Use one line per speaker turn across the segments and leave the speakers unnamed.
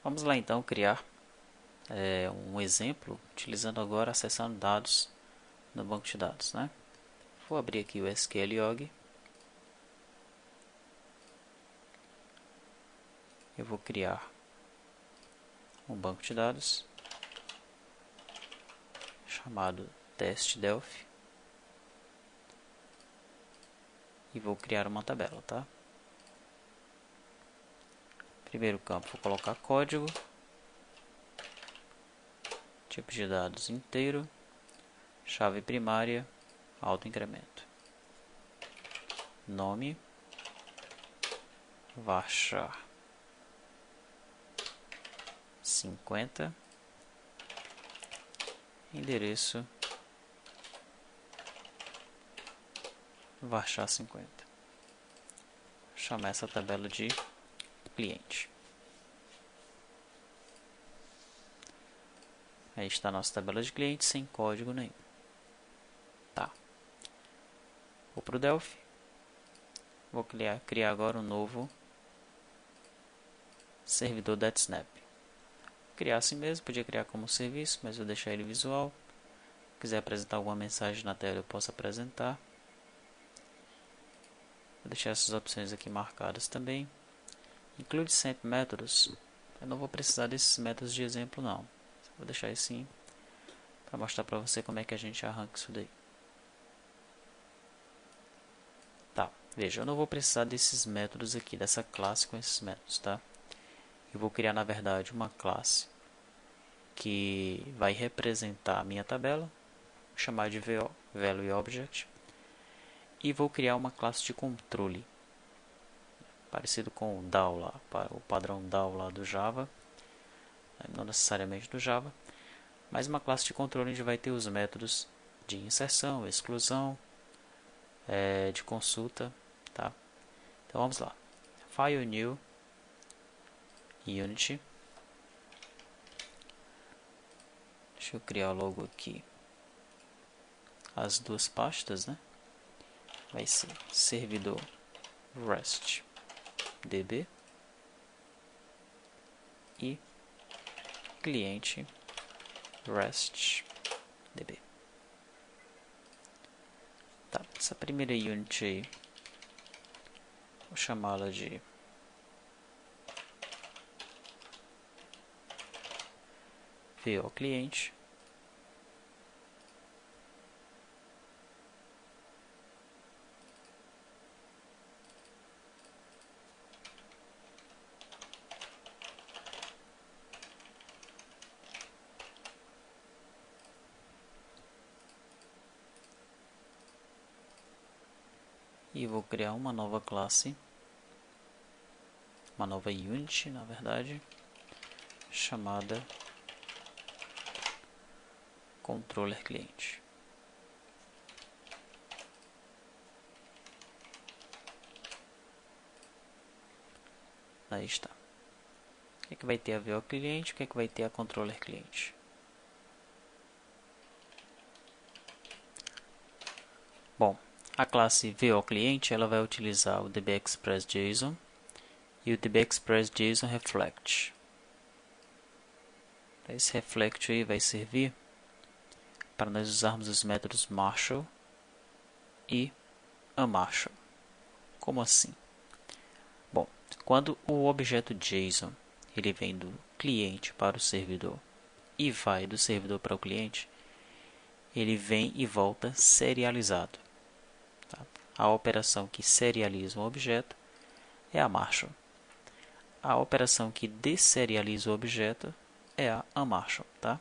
Vamos lá então criar um exemplo utilizando agora acessando dados no banco de dados, né? Vou abrir aqui o SQLog. Eu vou criar um banco de dados chamado teste Delphi e vou criar uma tabela, tá? Primeiro campo vou colocar código, tipo de dados inteiro, chave primária, autoincremento, nome, varchar 50, endereço varchar 50. Vou chamar essa tabela de cliente. Aí está a nossa tabela de cliente sem código nenhum. Tá. Vou para o Delphi. Vou criar agora um novo servidor .snap. Criar assim mesmo, podia criar como serviço, mas vou deixar ele visual. Se quiser apresentar alguma mensagem na tela, eu posso apresentar. Vou deixar essas opções aqui marcadas também. Include sempre métodos. Eu não vou precisar desses métodos de exemplo não. Vou deixar assim para mostrar para você como é que a gente arranca isso daí. Tá, veja, eu não vou precisar desses métodos aqui, dessa classe com esses métodos, tá? Eu vou criar, na verdade, uma classe que vai representar a minha tabela, vou chamar de ValueObject, e vou criar uma classe de controle, parecido com o DAO lá, o padrão DAO lá do Java, não necessariamente do Java, mas uma classe de controle onde vai ter os métodos de inserção, exclusão, de consulta, tá? Então vamos lá, File New, Unity. Deixa eu criar logo aqui as duas pastas, né? Vai ser servidor REST DB e cliente REST DB. Tá, essa primeira unit aí, vou chamá-la de VO cliente. E vou criar uma nova classe, uma nova unit, na verdade, chamada controller cliente. Aí está. O que vai ter a VO cliente, o que vai ter a controller cliente? Bom, a classe VO-cliente ela vai utilizar o DBExpress.json e o DBExpress.json reflect. Esse reflect aí vai servir para nós usarmos os métodos Marshall e unMarshall. Como assim? Bom, quando o objeto JSON ele vem do cliente para o servidor e vai do servidor para o cliente, ele vem e volta serializado. Tá? A operação que serializa um objeto é a Marshall. A operação que desserializa o objeto é a unMarshall, tá?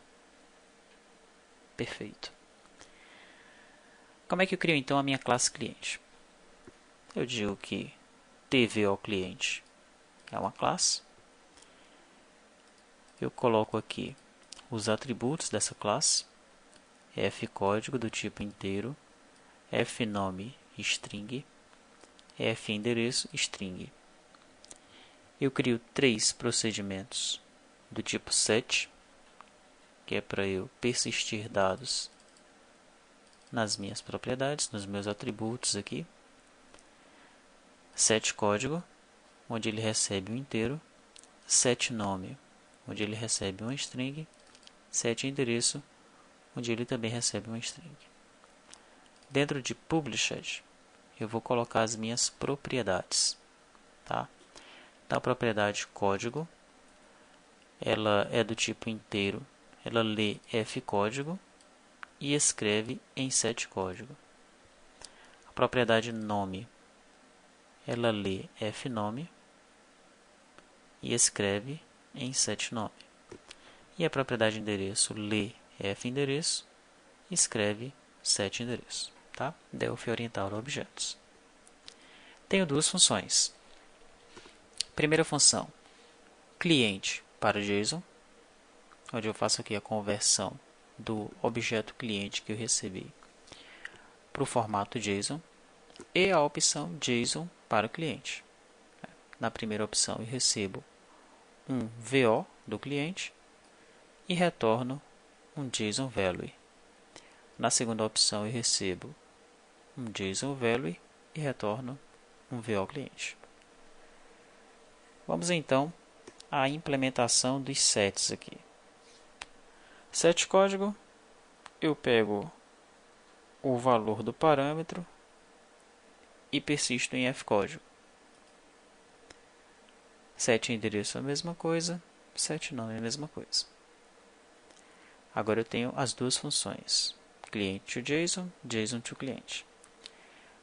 Perfeito. Como é que eu crio então a minha classe cliente? Eu digo que TVOCliente é uma classe. Eu coloco aqui os atributos dessa classe. Fcódigo do tipo inteiro, fnome string, fendereço string. Eu crio 3 procedimentos do tipo set, que é para eu persistir dados nas minhas propriedades, nos meus atributos aqui. Set código, onde ele recebe o inteiro. Set nome, onde ele recebe uma string, setEndereço, onde ele também recebe uma string. Dentro de published, eu vou colocar as minhas propriedades, tá? Da propriedade código, ela é do tipo inteiro, ela lê fcódigo e escreve em setCódigo. A propriedade nome, ela lê fnome e escreve em setNome. E a propriedade endereço lê fEndereço e escreve setEndereço, tá? Delphi Oriental Objetos. Tenho duas funções. Primeira função, cliente para JSON, onde eu faço aqui a conversão do objeto cliente que eu recebi para o formato JSON, e a opção JSON para o cliente. Na primeira opção eu recebo um VO do cliente e retorno um JSON Value. Na segunda opção eu recebo um JSON Value e retorno um VO cliente. Vamos então à implementação dos sets aqui. setCódigo, eu pego o valor do parâmetro e persisto em fcódigo. setEndereço é a mesma coisa, setNome é a mesma coisa. Agora eu tenho as duas funções, client to JSON, JSON to cliente.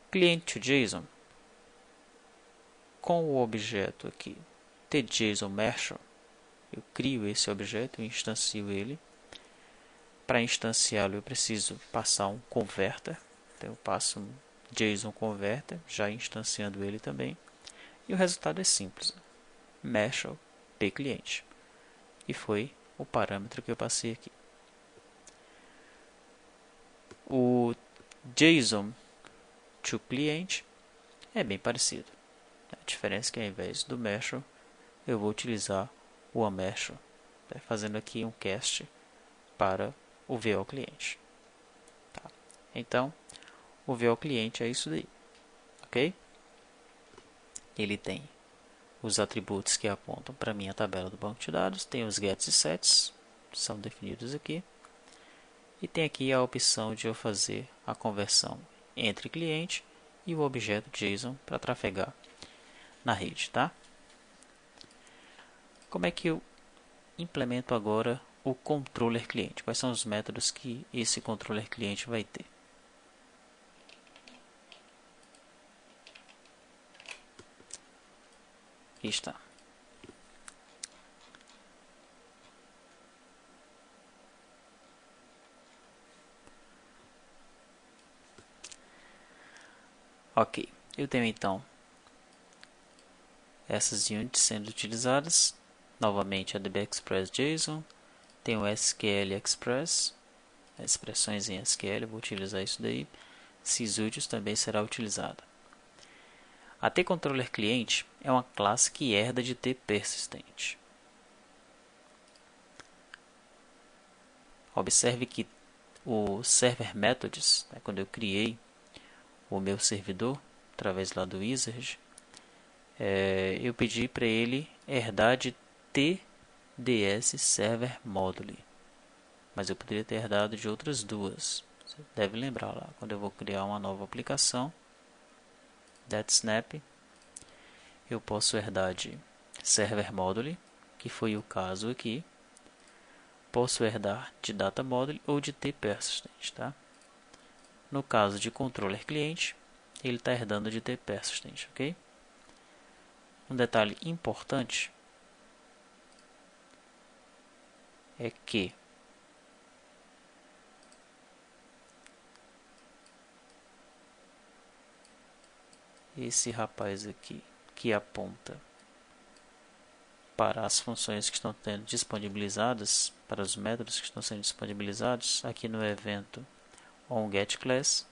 Client to JSON, com o objeto aqui, tJSON_Measure, eu crio esse objeto e instancio ele. Para instanciá-lo eu preciso passar um converter, então eu passo um JSON converter, já instanciando ele também. E o resultado é simples, Measure pClient, e foi o parâmetro que eu passei aqui. O JSON to client é bem parecido. A diferença é que ao invés do Measure, eu vou utilizar o onMeasure, fazendo aqui um cast para o VO cliente. Tá. Então, o VO cliente é isso daí, ok? Ele tem os atributos que apontam para a minha tabela do banco de dados, tem os gets e sets, são definidos aqui, e tem aqui a opção de eu fazer a conversão entre cliente e o objeto JSON para trafegar na rede, tá? Como é que eu implemento agora o controller cliente? Quais são os métodos que esse controller cliente vai ter? Aqui está. Ok, eu tenho então essas units sendo utilizadas. Novamente a DBExpress JSON, tem o SQL Express, expressões em SQL, vou utilizar isso daí. Sysútios também será utilizada. A tController Cliente é uma classe que herda de tPersistent. Observe que o Server Methods, quando eu criei o meu servidor, através lá do Wizard, eu pedi para ele herdar de TDS Server Module. Mas eu poderia ter herdado de outras duas. Você deve lembrar lá, quando eu vou criar uma nova aplicação, DatSnap, eu posso herdar de Server Module, que foi o caso aqui. Posso herdar de Data Module ou de tPersistent, tá? No caso de Controller Cliente, ele está herdando de tPersistent, ok? Um detalhe importante é que esse rapaz aqui que aponta para as funções que estão sendo disponibilizadas, para os métodos que estão sendo disponibilizados aqui no evento onGetClass,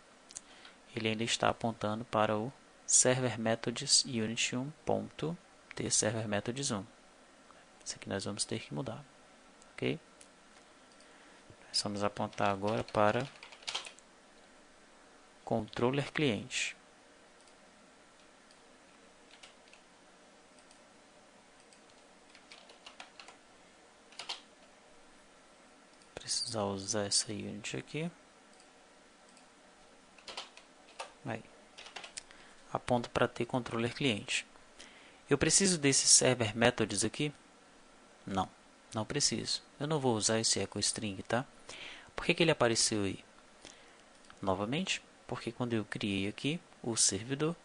ele ainda está apontando para o Server Methods Unit 1.tServer Methods 1. Isso aqui nós vamos ter que mudar, ok? Nós vamos apontar agora para Controller Cliente. precisar usar essa unit aqui. Aí. Aponta para ter controller cliente. Eu preciso desse server methods aqui? Não, não preciso. Eu não vou usar esse EchoString, tá? Por que ele apareceu aí? Novamente, porque quando eu criei aqui o servidor,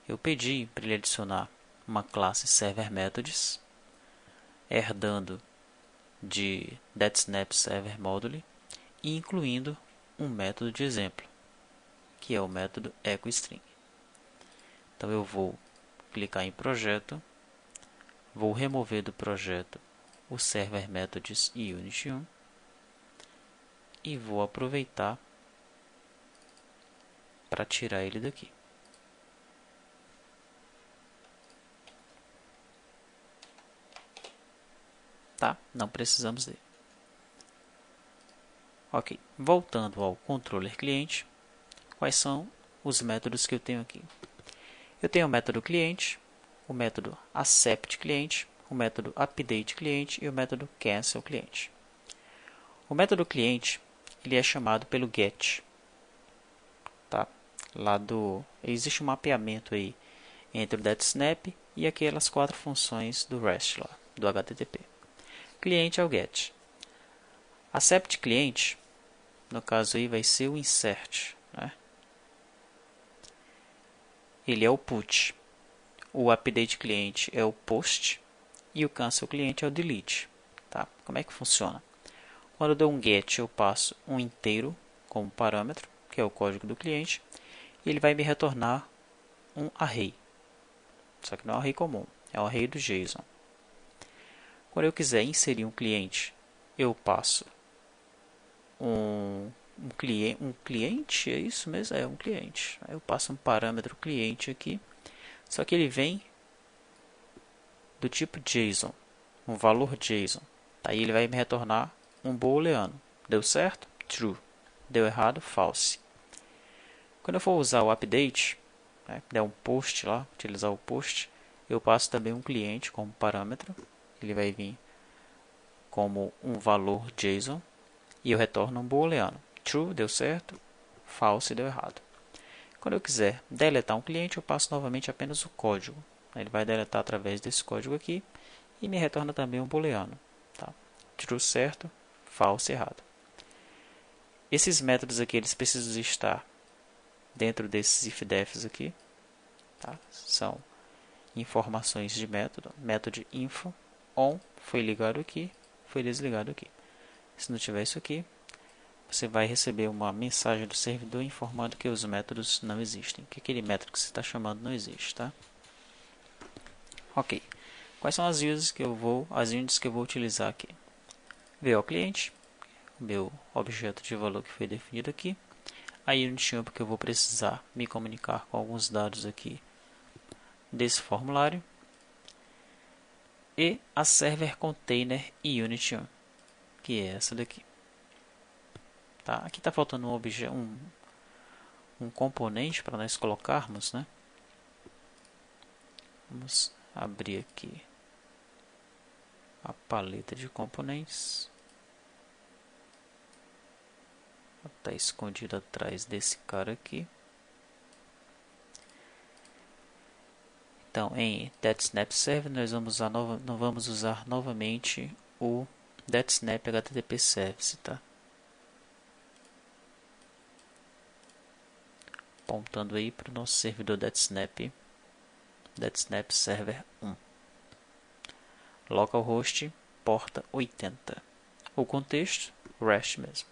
eu pedi para ele adicionar uma classe server methods, herdando de DetSnap server module e incluindo um método de exemplo, que é o método EchoString. Então eu vou clicar em projeto, vou remover do projeto o server methods e unit 1 e vou aproveitar para tirar ele daqui. Tá? Não precisamos dele. Ok, voltando ao controller cliente, quais são os métodos que eu tenho aqui? Eu tenho o método cliente, o método accept cliente, o método update cliente e o método cancel cliente. O método cliente ele é chamado pelo get. Tá? Existe um mapeamento aí entre o DetSnap e aquelas 4 funções do REST lá, do HTTP. Cliente é o get. Accept cliente, no caso aí vai ser o insert, né? Ele é o put. O update cliente é o post e o cancel cliente é o delete. Tá? Como é que funciona? Quando eu dou um get, eu passo um inteiro como parâmetro, que é o código do cliente, e ele vai me retornar um array. Só que não é um array comum, é um array do JSON. Quando eu quiser inserir um cliente, eu passo um cliente, é isso mesmo? É um cliente. Aí eu passo um parâmetro cliente aqui, só que ele vem do tipo JSON, um valor JSON. Aí ele vai me retornar um booleano. Deu certo? True. Deu errado? False. Quando eu for usar o update, né, der um post lá, utilizar o post, eu passo também um cliente como parâmetro. Ele vai vir como um valor JSON e eu retorno um booleano. True, deu certo. False, deu errado. Quando eu quiser deletar um cliente, eu passo novamente apenas o código. Ele vai deletar através desse código aqui e me retorna também um booleano. Tá? True, certo. False, errado. Esses métodos aqui eles precisam estar dentro desses ifdefs aqui. Tá? São informações de método. Método info on foi ligado aqui, foi desligado aqui. Se não tiver isso aqui, você vai receber uma mensagem do servidor informando que os métodos não existem, que aquele método que você está chamando não existe, tá? Ok. Quais são as units que eu vou utilizar aqui? VO cliente, meu objeto de valor que foi definido aqui. A unit 1 porque eu vou precisar me comunicar com alguns dados aqui desse formulário. E a server container unit 1, que é essa daqui. Tá? Aqui está faltando um componente para nós colocarmos, né? Vamos abrir aqui a paleta de componentes. Está escondido atrás desse cara aqui. Então, em DetSnap Server, nós vamos usar novamente o DetSnap HTTP Service, tá? Apontando aí para o nosso servidor DetSnap Server 1. Localhost, porta 80. O contexto, REST mesmo.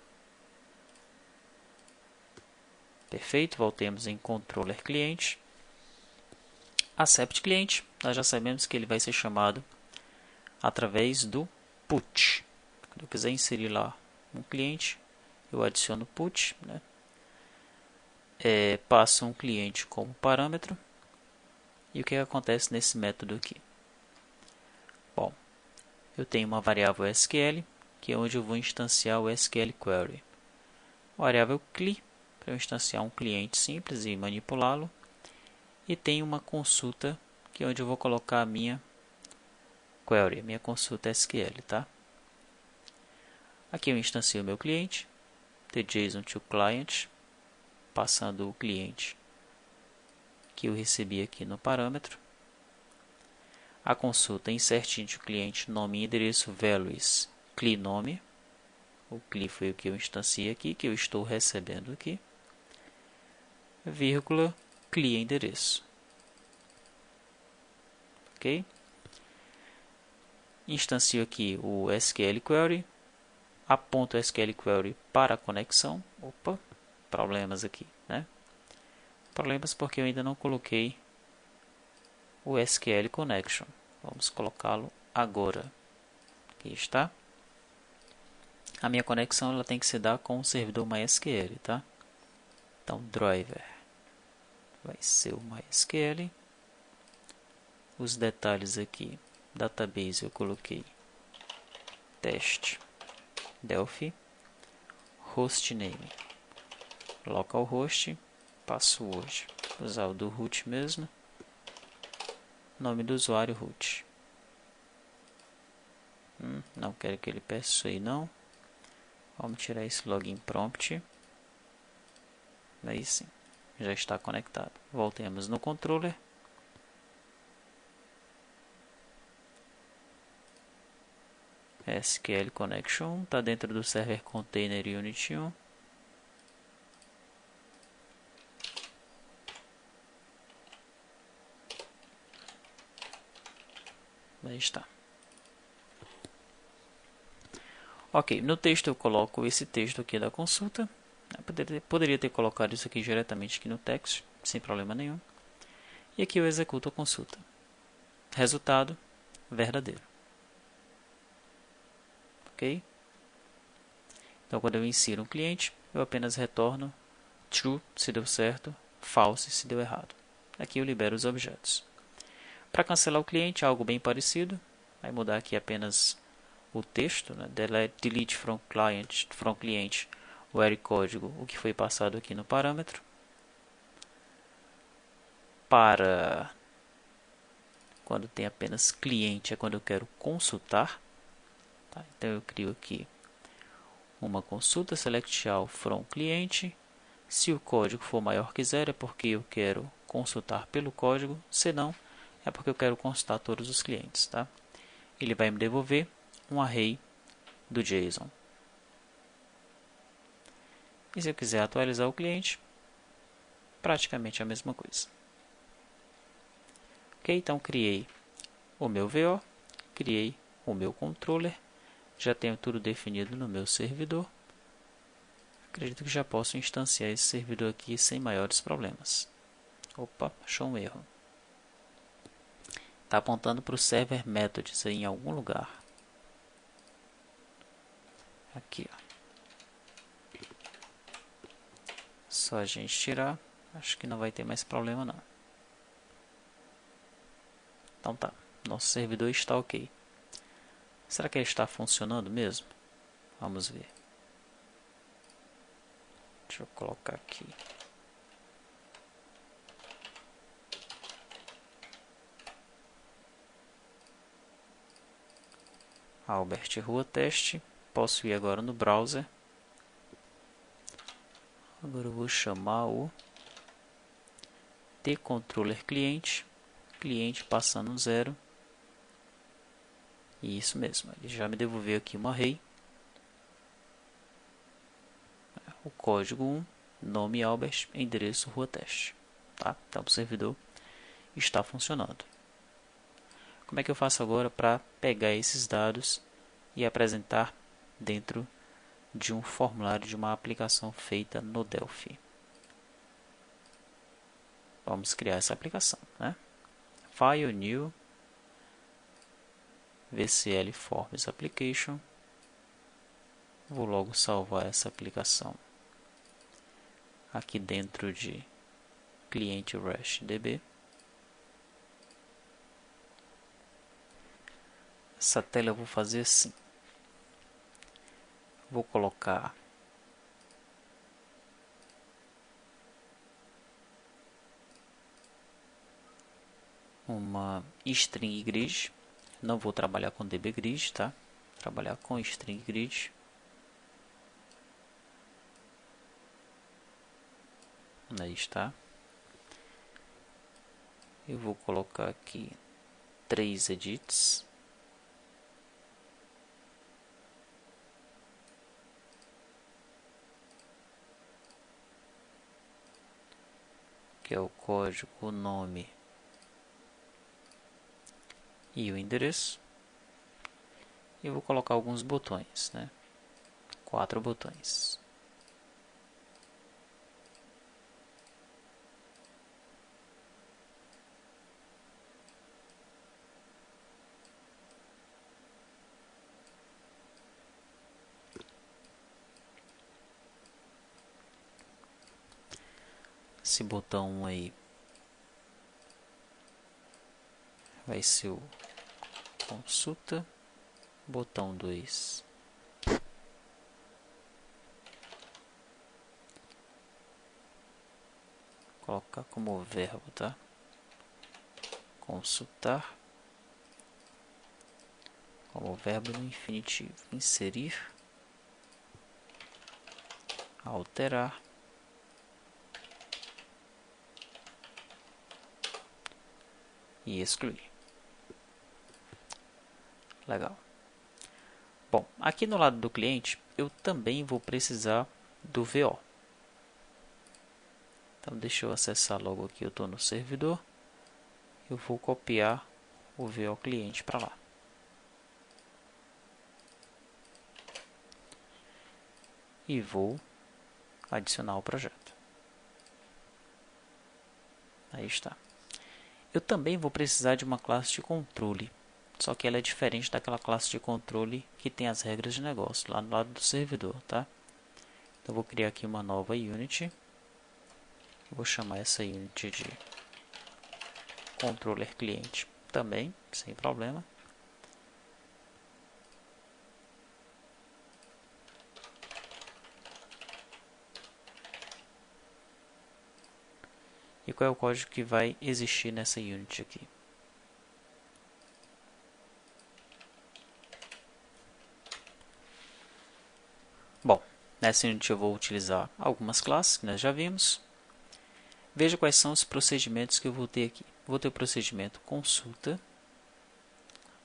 Perfeito, voltemos em controller cliente. Accept cliente, nós já sabemos que ele vai ser chamado através do put. Quando eu quiser inserir lá um cliente, eu adiciono put, né? Passo um cliente como parâmetro. E o que acontece nesse método aqui? Bom, eu tenho uma variável SQL, que é onde eu vou instanciar o SQL Query. Variável CLI, para eu instanciar um cliente simples e manipulá-lo. E tem uma consulta, que é onde eu vou colocar a minha query, a minha consulta SQL, tá? Aqui eu instancio o meu cliente, the JSON to client, passando o cliente que eu recebi aqui no parâmetro. A consulta insert into cliente nome e endereço values CLI nome. O CLI foi o que eu instanciei aqui, que eu estou recebendo aqui. Vírgula CLI endereço. Ok? Instancio aqui o SQL Query. Aponto o SQL Query para a conexão. Opa, problemas aqui, né? Problemas porque eu ainda não coloquei o SQL Connection. Vamos colocá-lo agora. Aqui está. A minha conexão ela tem que se dar com o servidor MySQL, tá? Então, driver vai ser o MySQL. Os detalhes aqui, database eu coloquei teste Delphi, hostname, localhost, password, usar o do root mesmo, nome do usuário root. Não quero que ele peça isso aí não. Vamos tirar esse login prompt. Aí sim, já está conectado. Voltemos no controller. SQL Connection está dentro do Server Container Unit 1. Aí está. Ok, no texto eu coloco esse texto aqui da consulta. Eu poderia ter colocado isso aqui diretamente aqui no text, sem problema nenhum. E aqui eu executo a consulta. Resultado, verdadeiro. Ok? Então, quando eu insiro um cliente, eu apenas retorno true se deu certo, false se deu errado. Aqui eu libero os objetos. Para cancelar o cliente, algo bem parecido. Vai mudar aqui apenas o texto, né? Delete from client, where código, o que foi passado aqui no parâmetro. Para quando tem apenas cliente, é quando eu quero consultar. Tá? Então eu crio aqui uma consulta, select all from cliente. Se o código for maior que 0, é porque eu quero consultar pelo código. Se não, é porque eu quero consultar todos os clientes. Tá? Ele vai me devolver um array do JSON. E se eu quiser atualizar o cliente, praticamente a mesma coisa. Ok, então criei o meu VO, criei o meu controller, já tenho tudo definido no meu servidor. Acredito que já posso instanciar esse servidor aqui sem maiores problemas. Opa, achou um erro. Está apontando para o server methods aí em algum lugar. Aqui, ó. Só a gente tirar. Acho que não vai ter mais problema não. Então tá, nosso servidor está ok. Será que ele está funcionando mesmo? Vamos ver. Deixa eu colocar aqui. Albert Rua Teste. Posso ir agora no browser. Agora eu vou chamar o tController cliente. Cliente passando 0. E isso mesmo, ele já me devolveu aqui uma array. O código 1, nome Albert, endereço Rua Teste. Tá? Então o servidor está funcionando. Como é que eu faço agora para pegar esses dados e apresentar dentro de um formulário de uma aplicação feita no Delphi? Vamos criar essa aplicação, né? File New VCL Forms Application. Vou logo salvar essa aplicação aqui dentro de cliente REST-DB. Essa tela eu vou fazer assim. Vou colocar uma string grid. Não vou trabalhar com dbgrid, tá? Vou trabalhar com string grid. Aí está. Eu vou colocar aqui 3 edits. Que é o código, o nome e o endereço. E vou colocar alguns botões, né? 4 botões. Esse botão aí vai ser o consulta. Botão 2 colocar como verbo, tá? Consultar como verbo no infinitivo. Inserir, alterar e excluir. Legal. Bom, aqui no lado do cliente, eu também vou precisar do VO. Então, deixa eu acessar logo aqui, eu estou no servidor. Eu vou copiar o VO cliente para lá. E vou adicionar o projeto. Aí está. Eu também vou precisar de uma classe de controle. Só que ela é diferente daquela classe de controle que tem as regras de negócio lá no lado do servidor, tá? Então, vou criar aqui uma nova Unity. Vou chamar essa Unity de controller cliente também, sem problema. E qual é o código que vai existir nessa Unity aqui? Bom, nessa Unity eu vou utilizar algumas classes que nós já vimos. Veja quais são os procedimentos que eu vou ter aqui. Vou ter o procedimento consulta,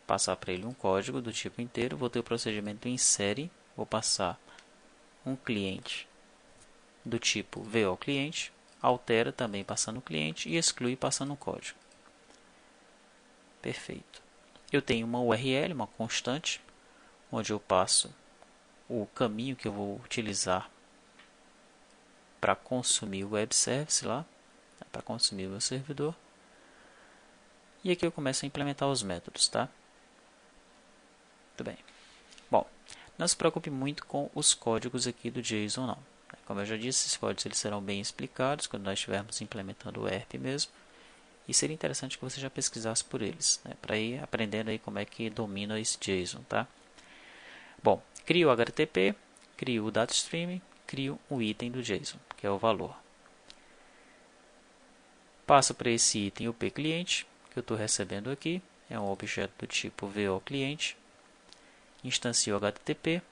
passar para ele um código do tipo inteiro. Vou ter o procedimento insere, vou passar um cliente do tipo VO cliente, altera também passando o cliente e exclui passando o código. Perfeito. Eu tenho uma URL, uma constante, onde eu passo o caminho que eu vou utilizar para consumir o web service lá, para consumir o meu servidor. E aqui eu começo a implementar os métodos, tá? Muito bem. Bom, não se preocupe muito com os códigos aqui do JSON, não. Como eu já disse, esses códigos eles serão bem explicados quando nós estivermos implementando o ERP mesmo. E seria interessante que você já pesquisasse por eles, né, para ir aprendendo aí como é que domina esse JSON, tá? Bom, crio o HTTP, crio o DataStream, crio o item do JSON, que é o valor. Passo para esse item o pClient, que eu estou recebendo aqui, é um objeto do tipo VO cliente. Instancio o HTTP,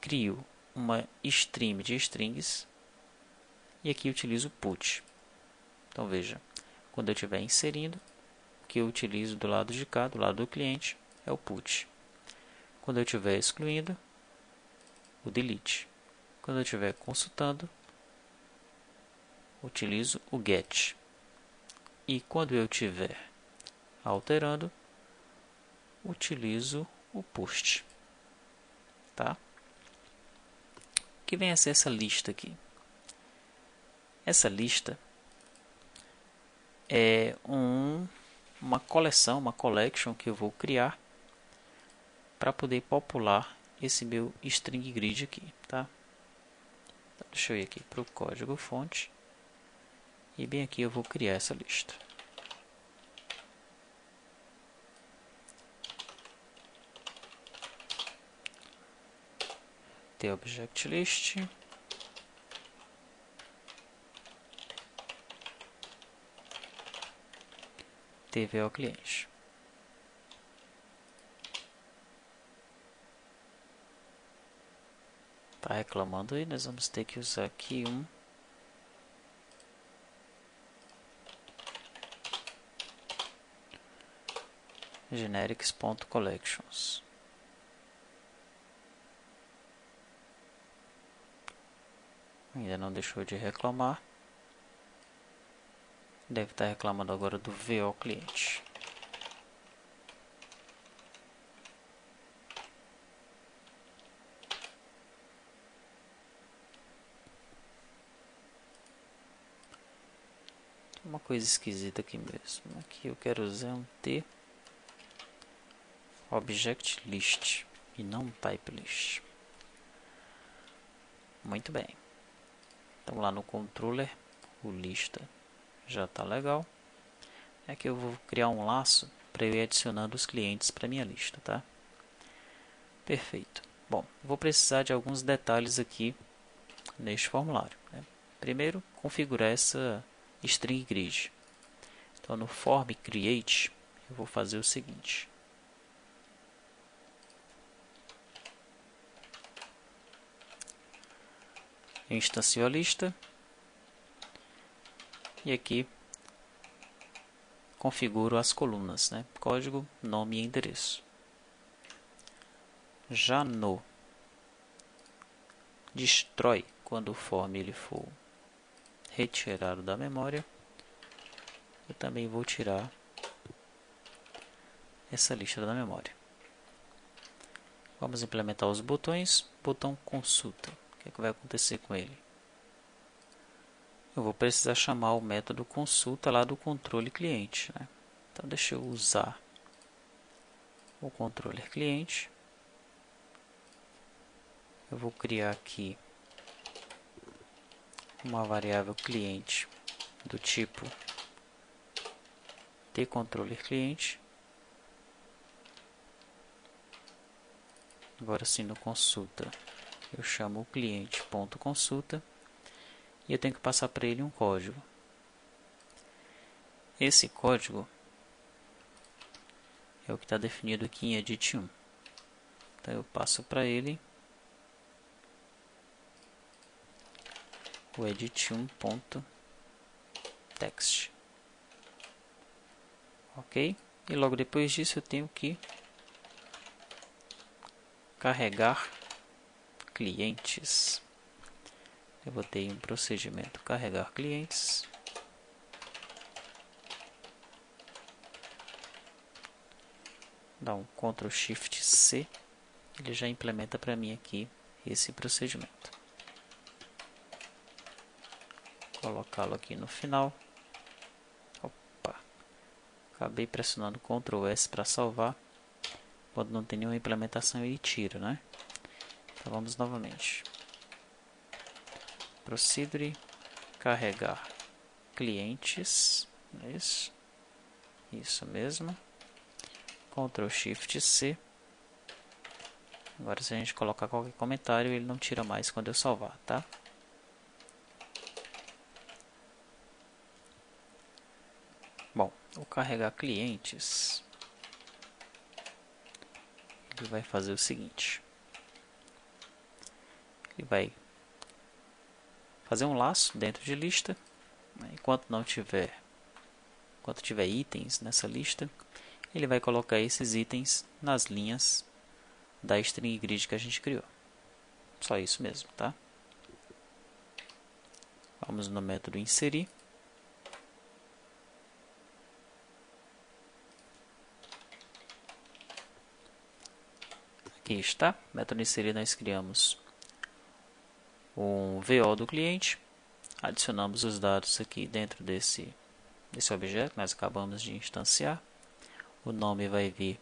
crio uma stream de strings e aqui utilizo put. Então veja, quando eu estiver inserindo, o que eu utilizo do lado de cá, do lado do cliente, é o put. Quando eu estiver excluindo, o delete. Quando eu estiver consultando, utilizo o get. E quando eu estiver alterando, utilizo o post. Tá? O que vem a ser essa lista aqui? Essa lista é uma coleção, uma collection que eu vou criar para poder popular esse meu string grid aqui, tá? Então, deixa eu ir aqui para o código fonte e bem aqui eu vou criar essa lista. The object list. TV ao cliente. Tá reclamando aí, nós vamos ter que usar aqui um generics.collections. Ainda não deixou de reclamar. Deve estar reclamando agora do VO cliente. Uma coisa esquisita aqui mesmo. Aqui eu quero usar um T object list e não type list. Muito bem. Então lá no controller, o lista já está legal. Aqui eu vou criar um laço para eu ir adicionando os clientes para minha lista, tá? Perfeito. Bom, vou precisar de alguns detalhes aqui neste formulário, né? Primeiro, configurar essa string grid. Então no form create eu vou fazer o seguinte: eu instancio a lista e aqui configuro as colunas, né? Código, nome e endereço. Já no destrói, quando o form ele for retirado da memória, eu também vou tirar essa lista da memória. Vamos implementar os botões. Botão consulta. O que é que vai acontecer com ele? Eu vou precisar chamar o método consulta lá do controle cliente, né? Então deixa eu usar o controller cliente. Eu vou criar aqui uma variável cliente do tipo tControllerClient. cliente. Agora sim, no consulta eu chamo o cliente.consulta e eu tenho que passar para ele um código. Esse código é o que está definido aqui em edit 1. Então eu passo para ele o edit1.text. Ok? E logo depois disso eu tenho que carregar clientes. Eu botei um procedimento carregar clientes. Dá um Ctrl Shift C. Ele já implementa para mim aqui esse procedimento. Colocá-lo aqui no final. Opa! Acabei pressionando Ctrl S para salvar. Quando não tem nenhuma implementação ele tira, né? Então vamos novamente. Procedure, carregar clientes. Isso mesmo. Ctrl Shift C. Agora se a gente colocar qualquer comentário ele não tira mais quando eu salvar, tá? Bom, o carregar clientes ele vai fazer o seguinte: ele vai fazer um laço dentro de lista, né? Enquanto tiver itens nessa lista, ele vai colocar esses itens nas linhas da string grid que a gente criou. Só isso mesmo, tá? Vamos no método inserir. Aqui está, método inserir, nós criamos um VO do cliente, adicionamos os dados aqui dentro desse objeto que nós acabamos de instanciar. O nome vai vir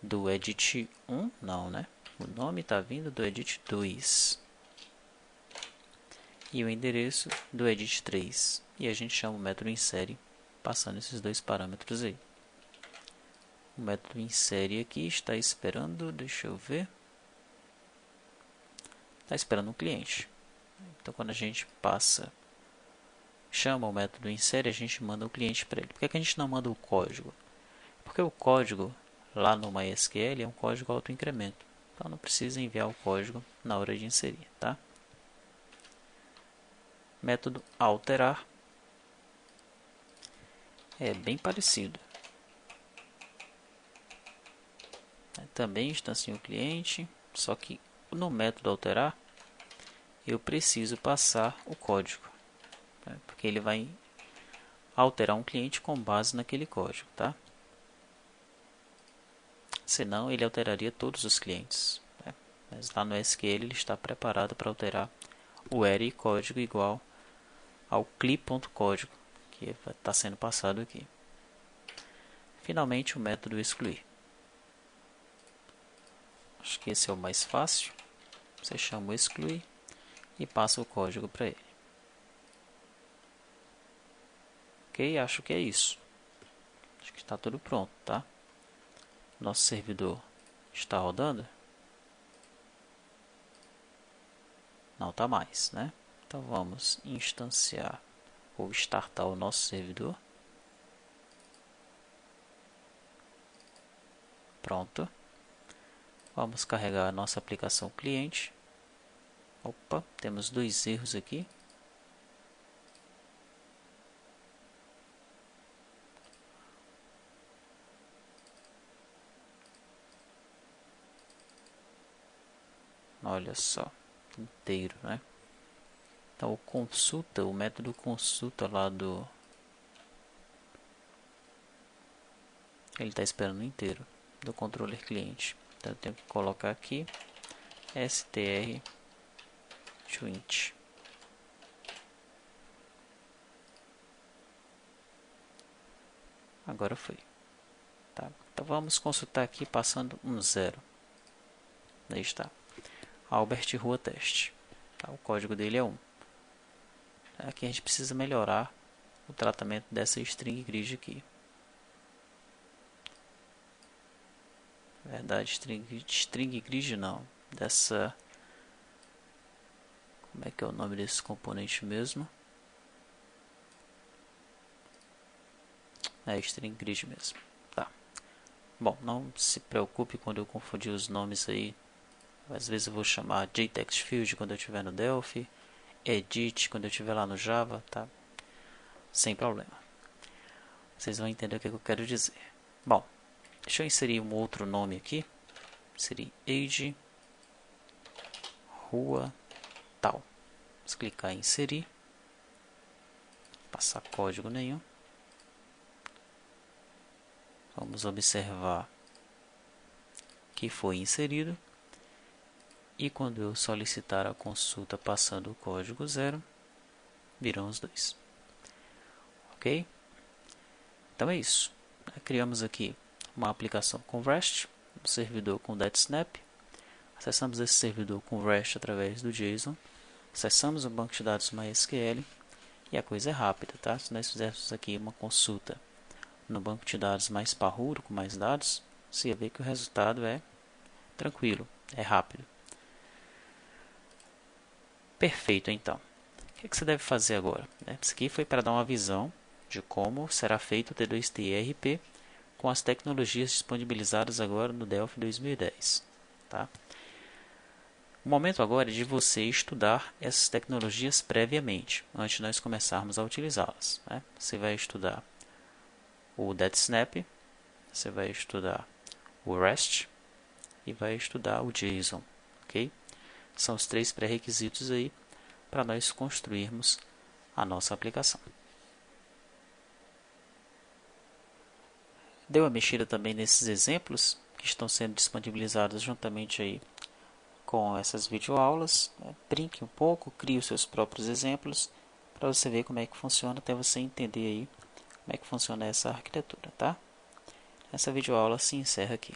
do edit 1, não, né? O nome está vindo do edit 2 e o endereço do edit 3. E a gente chama o método insere passando esses dois parâmetros aí. O método insere aqui está esperando, deixa eu ver, está esperando um cliente. Então quando a gente chama o método insere, a gente manda o cliente para ele. Por que a gente não manda o código? Porque o código lá no MySQL é um código autoincremento. Então não precisa enviar o código na hora de inserir, tá? Método alterar é bem parecido. também instancio o cliente, só que no método alterar eu preciso passar o código, né? Porque ele vai alterar um cliente com base naquele código, tá? Senão ele alteraria todos os clientes, né? Mas lá no SQL ele está preparado para alterar o array código igual ao cli.código que está sendo passado aqui. Finalmente o método excluir. Acho que esse é o mais fácil. Você chama o excluir e passa o código para ele. Ok, acho que é isso. Acho que está tudo pronto, tá? Nosso servidor está rodando? Não está mais, né? Então vamos instanciar ou startar o nosso servidor. Pronto. Vamos carregar a nossa aplicação cliente. Opa, temos 2 erros aqui. Olha só, inteiro, né? Então o método consulta lá do... Ele está esperando inteiro do controller cliente. Então eu tenho que colocar aqui str int. Agora foi. Tá? Então vamos consultar aqui passando um 0. Aí está. Albert Rua Teste. Tá? O código dele é 1. Aqui a gente precisa melhorar o tratamento dessa string grid aqui. Na verdade, string grid não. Dessa... Como é que é o nome desse componente mesmo? É string grid mesmo. Tá. Bom, não se preocupe quando eu confundir os nomes aí. Às vezes eu vou chamar JTextField quando eu estiver no Delphi, Edit quando eu estiver lá no Java, tá? Sem problema. Vocês vão entender o que eu quero dizer. Bom, deixa eu inserir um outro nome aqui. Seria age, rua, tal. Vamos clicar em inserir. Passar código nenhum. Vamos observar que foi inserido. E quando eu solicitar a consulta passando o código 0, viram os 2. Ok? Então é isso. Criamos aqui uma aplicação com REST, um servidor com DetSnap. Acessamos esse servidor com REST através do JSON. Acessamos o banco de dados MySQL. E a coisa é rápida, tá? Se nós fizermos aqui uma consulta no banco de dados mais parrudo, com mais dados, você ia ver que o resultado é tranquilo, é rápido. Perfeito, então. O que você deve fazer agora? Isso aqui foi para dar uma visão de como será feito o T2TI ERP com as tecnologias disponibilizadas agora no Delphi 2010. Tá? O momento agora é de você estudar essas tecnologias previamente, antes de nós começarmos a utilizá-las. Né? Você vai estudar o DetSnap, você vai estudar o REST e vai estudar o JSON. Okay? São os 3 pré-requisitos aí para nós construirmos a nossa aplicação. Deu uma mexida também nesses exemplos que estão sendo disponibilizados juntamente aí com essas videoaulas. Brinque um pouco, crie os seus próprios exemplos para você ver como é que funciona, até você entender aí como é que funciona essa arquitetura, tá? Essa videoaula se encerra aqui.